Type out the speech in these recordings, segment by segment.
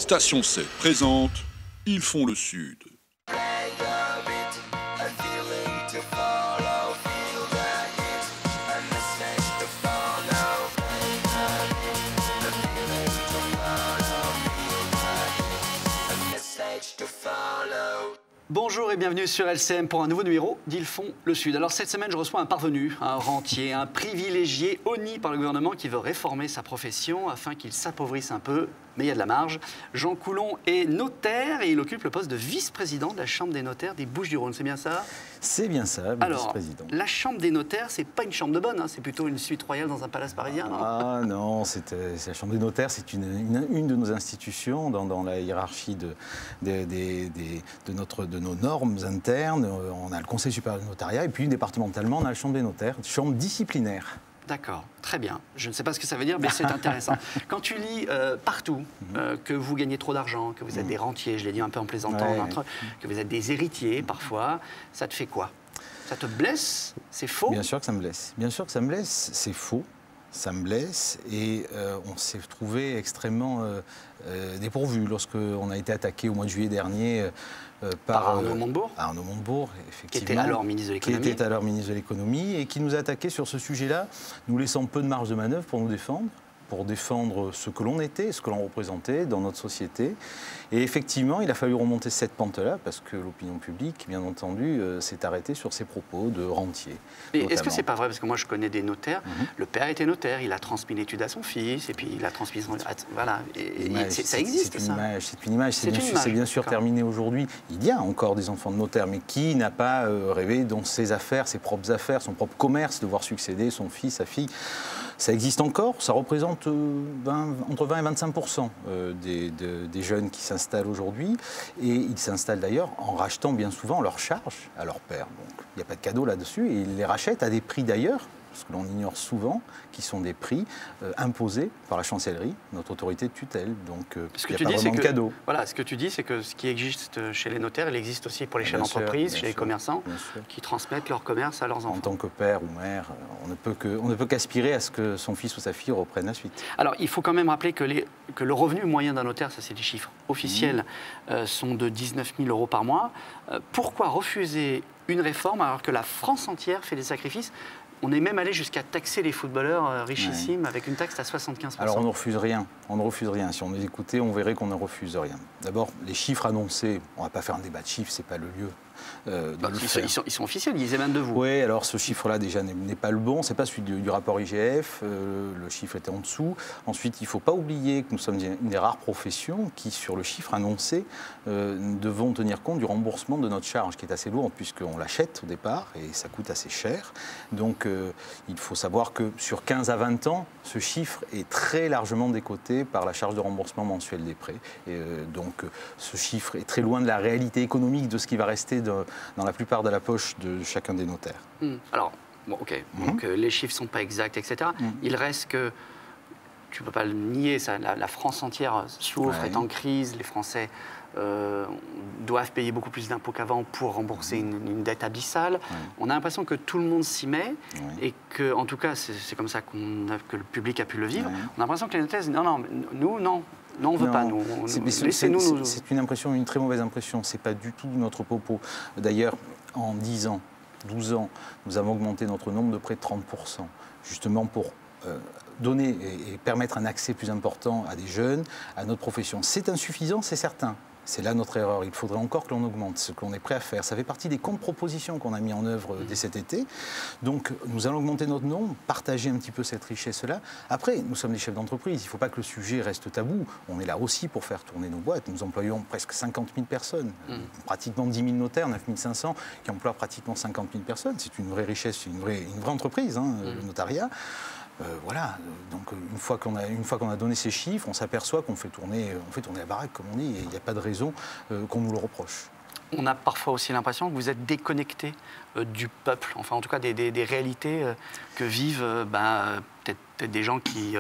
Station 7 présente Ils font le Sud. Bonjour et bienvenue sur LCM pour un nouveau numéro d'Ils font le Sud. Alors cette semaine, je reçois un parvenu, un rentier, un privilégié honni par le gouvernement qui veut réformer sa profession afin qu'il s'appauvrisse un peu, mais il y a de la marge. Jean Coulon est notaire et il occupe le poste de vice-président de la Chambre des notaires des Bouches-du-Rhône. C'est bien ça? C'est bien ça, vice-président. La Chambre des notaires, c'est pas une chambre de bonne, hein, c'est plutôt une suite royale dans un palace parisien, non? Ah non, c'est la Chambre des notaires, c'est une de nos institutions dans la hiérarchie de nos normes internes. On a le Conseil supérieur du notariat et puis départementalement, on a la Chambre des notaires, chambre disciplinaire. D'accord, très bien. Je ne sais pas ce que ça veut dire, mais c'est intéressant. Quand tu lis partout que vous gagnez trop d'argent, que vous êtes des rentiers, je l'ai dit un peu en plaisantant, que vous êtes des héritiers parfois, ça te fait quoi? Ça te blesse? C'est faux? Bien sûr que ça me blesse. Bien sûr que ça me blesse. C'est faux. Ça me blesse et on s'est trouvé extrêmement dépourvu lorsqu'on a été attaqué au mois de juillet dernier par Arnaud Montebourg. Arnaud Montebourg, effectivement. Qui était alors ministre de l'Économie. Qui était alors ministre de l'Économie et qui nous a attaqué sur ce sujet-là, nous laissant peu de marge de manœuvre pour nous défendre. Pour défendre ce que l'on était, ce que l'on représentait dans notre société. Et effectivement, il a fallu remonter cette pente-là parce que l'opinion publique, bien entendu, s'est arrêtée sur ces propos de rentier. Est-ce que c'est pas vrai? Parce que moi, je connais des notaires. Le père était notaire, il a transmis l'étude à son fils, et puis il a transmis son... Voilà. Ça existe, ça? C'est une image. C'est bien sûr terminé aujourd'hui. Il y a encore des enfants de notaires, mais qui n'a pas rêvé dans ses affaires, ses propres affaires, son propre commerce, de voir succéder son fils, sa fille? Ça existe encore, ça représente entre 20 et 25% des jeunes qui s'installent aujourd'hui. Et ils s'installent d'ailleurs en rachetant bien souvent leurs charges à leur père. Donc il n'y a pas de cadeau là-dessus. Et ils les rachètent à des prix d'ailleurs, ce que l'on ignore souvent, qui sont des prix imposés par la chancellerie, notre autorité de tutelle. Donc il n'y a pas vraiment de cadeau. Voilà, ce que tu dis, c'est que ce qui existe chez les notaires, il existe aussi pour les chefs d'entreprise, chez les commerçants, qui transmettent leur commerce à leurs enfants. En tant que père ou mère, on ne peut qu'aspirer à ce que son fils ou sa fille reprenne la suite. Alors, il faut quand même rappeler que le revenu moyen d'un notaire, ça c'est les chiffres officiels, sont de 19 000 € par mois. Pourquoi refuser une réforme alors que la France entière fait des sacrifices? On est même allé jusqu'à taxer les footballeurs richissimes avec une taxe à 75%. Alors on ne refuse rien. On ne refuse rien. Si on les écoutait, on verrait qu'on ne refuse rien. D'abord, les chiffres annoncés, on ne va pas faire un débat de chiffres, ce n'est pas le lieu. Ils sont officiels, ils émanent de vous. Oui, alors ce chiffre-là déjà n'est pas le bon, c'est pas celui du rapport IGF, le chiffre était en dessous. Ensuite, il ne faut pas oublier que nous sommes une des rares professions qui, sur le chiffre annoncé, devons tenir compte du remboursement de notre charge, qui est assez lourd puisqu'on l'achète au départ et ça coûte assez cher. Donc il faut savoir que sur 15 à 20 ans, ce chiffre est très largement décoté par la charge de remboursement mensuel des prêts. Et, donc ce chiffre est très loin de la réalité économique de ce qui va rester dans la plupart de la poche de chacun des notaires. Alors, bon, ok, donc les chiffres ne sont pas exacts, etc. Il reste que, tu ne peux pas le nier, ça, la France entière souffre, est en crise, les Français doivent payer beaucoup plus d'impôts qu'avant pour rembourser une dette abyssale. On a l'impression que tout le monde s'y met et que, en tout cas, c'est comme ça que le public a pu le vivre. On a l'impression que les notaires disent non, nous, non. Non, on ne veut pas, nous. Laissez-nous. C'est une impression, une très mauvaise impression. Ce n'est pas du tout notre propos. D'ailleurs, en 10 ans, 12 ans, nous avons augmenté notre nombre de prêts de 30%, justement pour donner et permettre un accès plus important à des jeunes, à notre profession. C'est insuffisant, c'est certain. C'est là notre erreur. Il faudrait encore que l'on augmente ce que l'on est prêt à faire. Ça fait partie des contre-propositions qu'on a mis en œuvre dès cet été. Donc, nous allons augmenter notre nombre, partager un petit peu cette richesse-là. Après, nous sommes des chefs d'entreprise. Il ne faut pas que le sujet reste tabou. On est là aussi pour faire tourner nos boîtes. Nous employons presque 50 000 personnes. Pratiquement 10 000 notaires, 9 500 qui emploient pratiquement 50 000 personnes. C'est une vraie richesse, une vraie entreprise, le notariat. Voilà, donc une fois qu'on a donné ces chiffres, on s'aperçoit qu'on fait tourner la baraque, comme on dit, et il n'y a pas de raison qu'on nous le reproche. On a parfois aussi l'impression que vous êtes déconnecté du peuple, enfin en tout cas des réalités que vivent peut-être des gens qui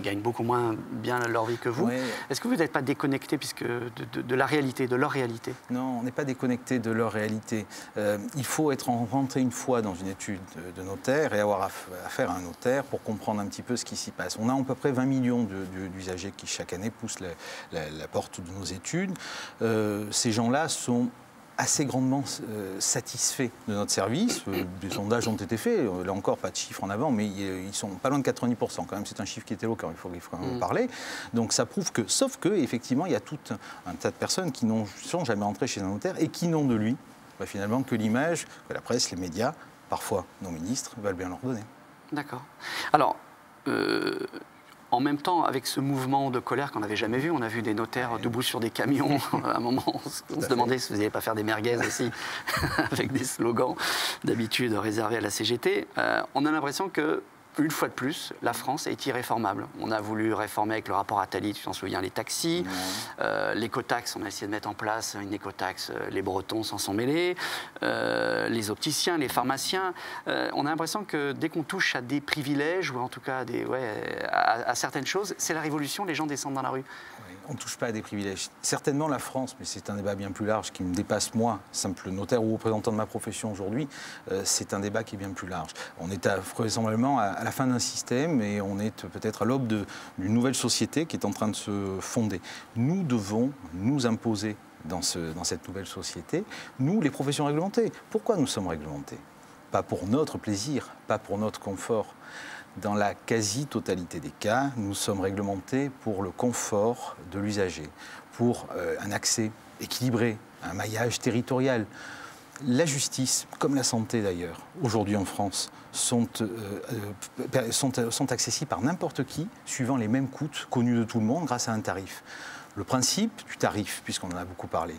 gagnent beaucoup moins bien leur vie que vous. Ouais. Est-ce que vous n'êtes pas déconnecté de la réalité, de leur réalité? Non, on n'est pas déconnecté de leur réalité. Il faut être rentré une fois dans une étude de notaire et avoir affaire à un notaire pour comprendre un petit peu ce qui s'y passe. On a à peu près 20 millions d'usagers qui chaque année poussent la porte de nos études. Ces gens-là sont assez grandement satisfaits de notre service. Des sondages ont été faits, là encore pas de chiffres en avant, mais ils sont pas loin de 90%. Quand même, c'est un chiffre qui est éloquent, il faut en parler. Donc ça prouve que, sauf que, effectivement, il y a tout un tas de personnes qui ne sont jamais entrées chez un notaire et qui n'ont de lui, finalement, que l'image que la presse, les médias, parfois nos ministres, veulent bien leur donner. D'accord. Alors, en même temps, avec ce mouvement de colère qu'on n'avait jamais vu, on a vu des notaires debout sur des camions. À un moment, on se demandait si vous n'alliez pas faire des merguez aussi, avec des slogans d'habitude réservés à la CGT. On a l'impression que, une fois de plus, la France est irréformable. On a voulu réformer avec le rapport Attali, tu t'en souviens, les taxis, l'écotaxe, on a essayé de mettre en place une écotaxe, les Bretons s'en sont mêlés, les opticiens, les pharmaciens. On a l'impression que dès qu'on touche à des privilèges, ou en tout cas à certaines choses, c'est la révolution, les gens descendent dans la rue. On ne touche pas à des privilèges. Certainement la France, mais c'est un débat bien plus large qui me dépasse moi, simple notaire ou représentant de ma profession aujourd'hui, c'est un débat qui est bien plus large. On est vraisemblablement à la fin d'un système et on est peut-être à l'aube d'une nouvelle société qui est en train de se fonder. Nous devons nous imposer dans cette nouvelle société, nous les professions réglementées. Pourquoi nous sommes réglementés? Pas pour notre plaisir, pas pour notre confort. Dans la quasi-totalité des cas, nous sommes réglementés pour le confort de l'usager, pour un accès équilibré, un maillage territorial. La justice, comme la santé d'ailleurs, aujourd'hui en France, sont accessibles par n'importe qui, suivant les mêmes coûts connus de tout le monde grâce à un tarif. Le principe du tarif, puisqu'on en a beaucoup parlé,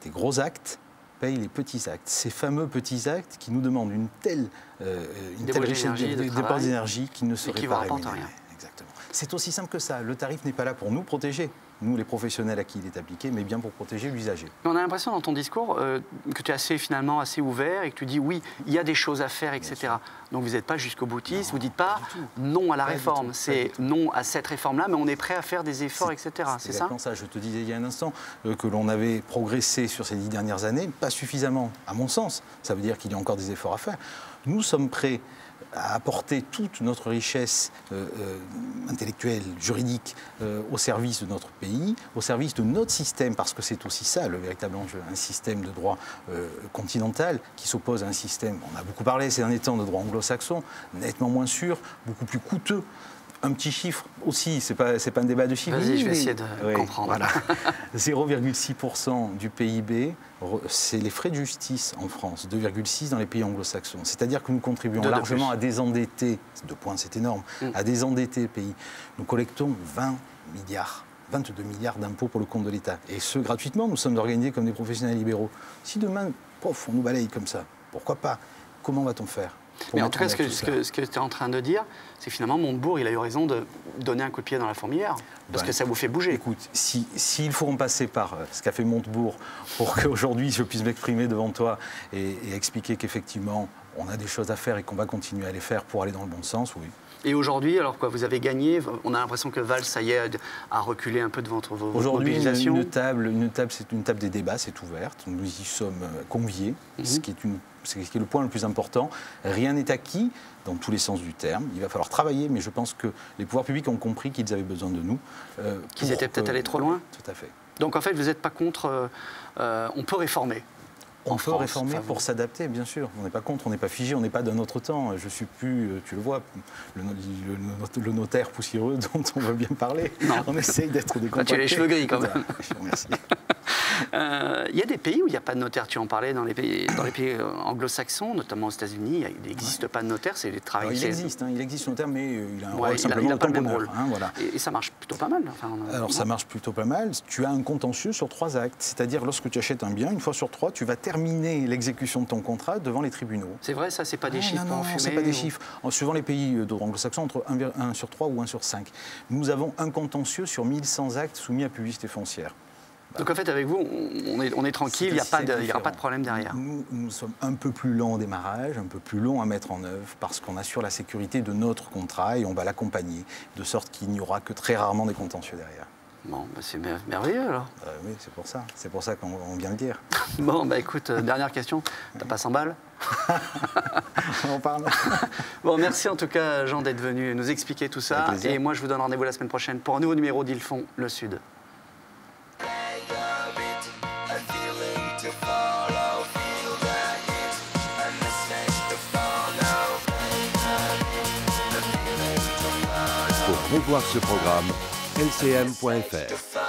des gros actes payent les petits actes. Ces fameux petits actes qui nous demandent une telle richesse de dépenses d'énergie qui ne serait pas rémunérée. Exactement. C'est aussi simple que ça. Le tarif n'est pas là pour nous protéger, nous les professionnels à qui il est appliqué, mais bien pour protéger l'usager. On a l'impression dans ton discours que tu es finalement assez ouvert et que tu dis oui, il y a des choses à faire, etc. Donc vous n'êtes pas jusqu'au boutiste, vous ne dites pas non à la réforme, c'est non à cette réforme-là, mais on est prêt à faire des efforts, etc. C'est ça? C'est ça. Je te disais il y a un instant que l'on avait progressé sur ces 10 dernières années, pas suffisamment, à mon sens. Ça veut dire qu'il y a encore des efforts à faire. Nous sommes prêts à apporter toute notre richesse intellectuelle, juridique, au service de notre pays, au service de notre système, parce que c'est aussi ça le véritable enjeu, un système de droit continental qui s'oppose à un système, on a beaucoup parlé ces derniers temps de droit anglo-saxon, nettement moins sûr, beaucoup plus coûteux. Un petit chiffre aussi, c'est pas un débat de chiffres. Vas-y, je vais essayer de comprendre. Voilà. 0,6% du PIB, c'est les frais de justice en France, 2,6% dans les pays anglo-saxons. C'est-à-dire que nous contribuons largement à désendetter, 2 points c'est énorme, à désendetter le pays. Nous collectons 22 milliards d'impôts pour le compte de l'État. Et ce, gratuitement, nous sommes organisés comme des professionnels libéraux. Si demain, on nous balaye comme ça, pourquoi pas? Comment va-t-on faire? Mais en tout cas, ce que tu es en train de dire, c'est finalement Montebourg, il a eu raison de donner un coup de pied dans la fourmilière, parce que ça vous fait bouger. Écoute, s'il faut en passer par ce qu'a fait Montebourg pour qu'aujourd'hui je puisse m'exprimer devant toi et expliquer qu'effectivement on a des choses à faire et qu'on va continuer à les faire pour aller dans le bon sens, oui. Et aujourd'hui, alors quoi, vous avez gagné, on a l'impression que Valls, ça y est, a reculé un peu devant vos mobilisations. Aujourd'hui, une table, c'est une table des débats, c'est ouverte. Nous y sommes conviés, ce qui est le point le plus important. Rien n'est acquis dans tous les sens du terme. Il va falloir travailler, mais je pense que les pouvoirs publics ont compris qu'ils avaient besoin de nous. Qu'ils étaient peut-être allés trop loin. Tout à fait. Donc en fait, vous n'êtes pas contre. On peut réformer. On peut réformer pour s'adapter, bien sûr. On n'est pas contre, on n'est pas figé, on n'est pas d'un autre temps. Je ne suis plus, tu le vois, le notaire poussiéreux dont on veut bien parler. Non. On essaye d'être décontracté. Tu as les cheveux gris quand même. Merci. Il y a des pays où il n'y a pas de notaire. Tu en parlais dans les pays anglo-saxons, notamment aux États-Unis. Il n'existe pas de notaire. C'est les travailleurs. Il existe le notaire, mais il a un rôle simplement. Il n'a pas le même rôle. Voilà. Et ça marche plutôt pas mal. Alors ça marche plutôt pas mal. Tu as un contentieux sur 3 actes. C'est-à-dire, lorsque tu achètes un bien, une fois sur 3, tu vas terminer l'exécution de ton contrat devant les tribunaux. C'est vrai, ça, c'est pas des chiffres non, c'est pas des chiffres. Suivant les pays anglo-saxons, entre 1 sur 3 ou 1 sur 5. Nous avons un contentieux sur 1100 actes soumis à publicité foncière. Donc en fait, avec vous, on est tranquille, il n'y aura pas de problème derrière. Nous sommes un peu plus lents au démarrage, un peu plus longs à mettre en œuvre, parce qu'on assure la sécurité de notre contrat et on va l'accompagner, de sorte qu'il n'y aura que très rarement des contentieux derrière. Bon, c'est merveilleux alors. Oui, c'est pour ça qu'on vient le dire. Bon, bah écoute, dernière question, t'as pas 100 balles? On en parle. Bon, merci en tout cas, Jean, d'être venu nous expliquer tout ça. Et moi, je vous donne rendez-vous la semaine prochaine pour un nouveau numéro d'Ils font le Sud. Pour revoir ce programme, lcm.fr.